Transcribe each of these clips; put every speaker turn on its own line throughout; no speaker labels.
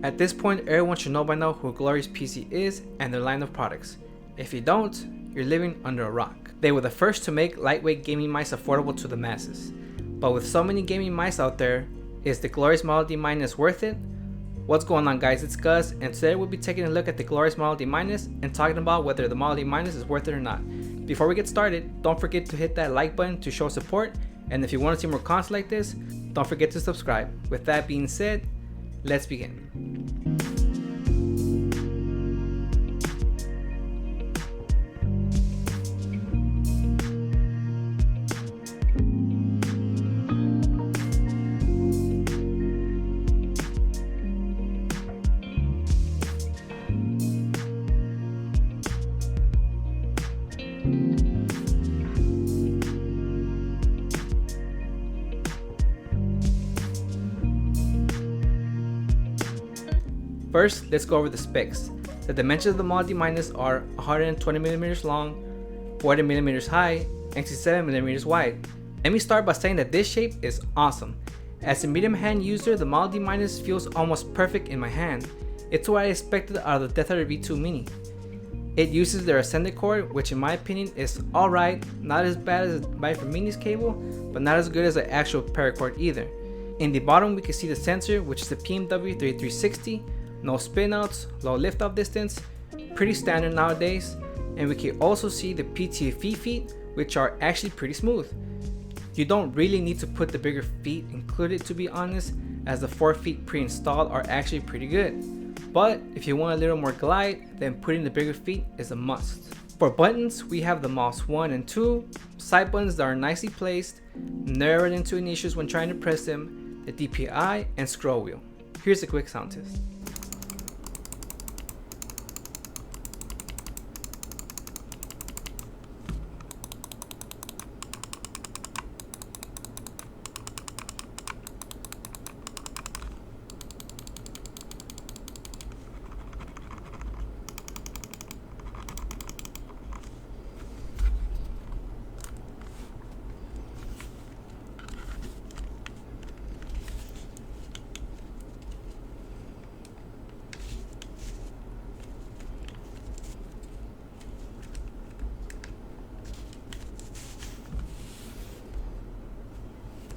At this point, everyone should know by now who Glorious PC is and their line of products. If you don't, you're living under a rock. They were the first to make lightweight gaming mice affordable to the masses. But with so many gaming mice out there, is the Glorious Model D Minus worth it? What's going on, guys? It's Gus, and today we'll be taking a look at the Glorious Model D Minus and talking about whether the Model D Minus is worth it or not. Before we get started, don't forget to hit that like button to show support, and if you want to see more content like this, don't forget to subscribe. With that being said, let's begin. First, let's go over the specs. The dimensions of the Model D Minus are 120mm long, 40mm high, and 67mm wide. Let me start by saying that this shape is awesome. As a medium hand user, the Model D Minus feels almost perfect in my hand. It's what I expected out of the Death Adder V2 Mini. It uses their extended cord, which in my opinion is alright, not as bad as the buy from Mini's cable, but not as good as the actual paracord either. In the bottom we can see the sensor, which is the PMW3360, no spinouts, low lift-off distance, pretty standard nowadays, and we can also see the PTFE feet, which are actually pretty smooth. You don't really need to put the bigger feet included, to be honest, as the 4 feet pre-installed are actually pretty good. But if you want a little more glide, then putting the bigger feet is a must. For buttons, we have the mouse 1 and 2, side buttons that are nicely placed, never run into any issues when trying to press them, the DPI, and scroll wheel. Here's a quick sound test.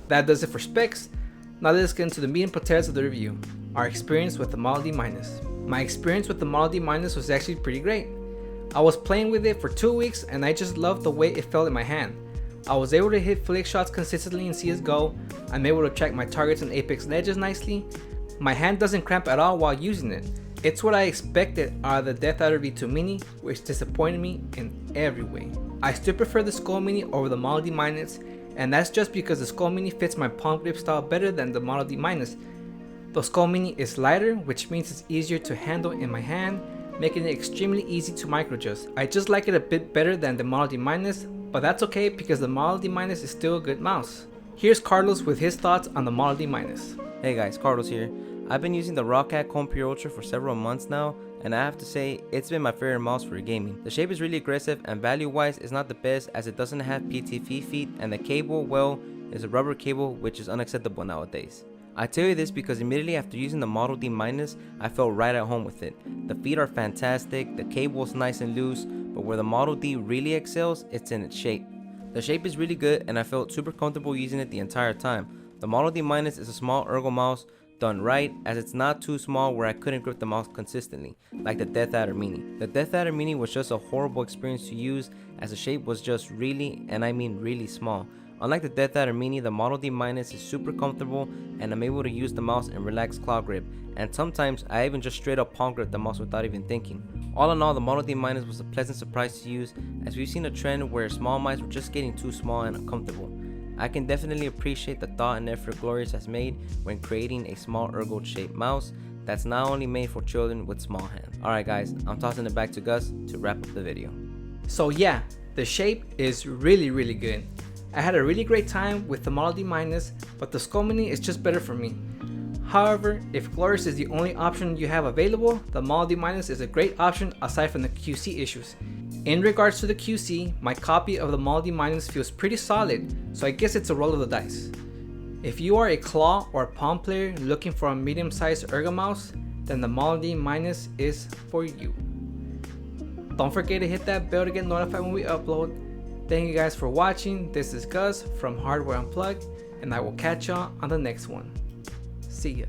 That does it for specs. Now let's get into the meat and potatoes of the review, our experience with the Model D Minus. My experience with the Model D Minus was actually pretty great. I was playing with it for 2 weeks and I just loved the way it felt in my hand. I was able to hit flick shots consistently in CSGO, I'm able to track my targets on Apex Legends nicely, my hand doesn't cramp at all while using it. It's what I expected out of the Death Adder V2 Mini, which disappointed me in every way. I still prefer the Skull Mini over the Model D Minus, and that's just because the Skull Mini fits my palm grip style better than the Model D Minus. The Skull Mini is lighter, which means it's easier to handle in my hand, making it extremely easy to micro adjust. I just like it a bit better than the Model D Minus, but that's okay because the Model D Minus is still a good mouse. Here's Carlos with his thoughts on the Model D Minus.
Hey guys, Carlos here. I've been using the Roccat Comb Pure Ultra for several months now, and I have to say, it's been my favorite mouse for gaming. The shape is really aggressive, and value-wise is not the best as it doesn't have PTFE feet, and the cable, well, is a rubber cable, which is unacceptable nowadays. I tell you this because immediately after using the Model D Minus, I felt right at home with it. The feet are fantastic, the cable is nice and loose, but where the Model D really excels, it's in its shape. The shape is really good, and I felt super comfortable using it the entire time. The Model D Minus is a small ergo mouse, done right, as it's not too small where I couldn't grip the mouse consistently, like the Death Adder Mini. The Death Adder Mini was just a horrible experience to use as the shape was just really, and I mean really small. Unlike the Death Adder Mini, the Model D Minus is super comfortable and I'm able to use the mouse in relaxed claw grip, and sometimes I even just straight up palm grip the mouse without even thinking. All in all, the Model D Minus was a pleasant surprise to use, as we've seen a trend where small mice were just getting too small and uncomfortable. I can definitely appreciate the thought and effort Glorious has made when creating a small ergo shaped mouse that's not only made for children with small hands. Alright guys, I'm tossing it back to Gus to wrap up the video.
So yeah, the shape is really good. I had a really great time with the Model D Minus, but the Skull Mini is just better for me. However, if Glorious is the only option you have available, the Model D Minus is a great option aside from the QC issues. In regards to the QC, my copy of the Model D Minus feels pretty solid, so I guess it's a roll of the dice. If you are a claw or palm player looking for a medium-sized ergo mouse, then the Model D Minus is for you. Don't forget to hit that bell to get notified when we upload. Thank you guys for watching. This is Gus from Hardware Unplugged, and I will catch y'all on the next one. See ya.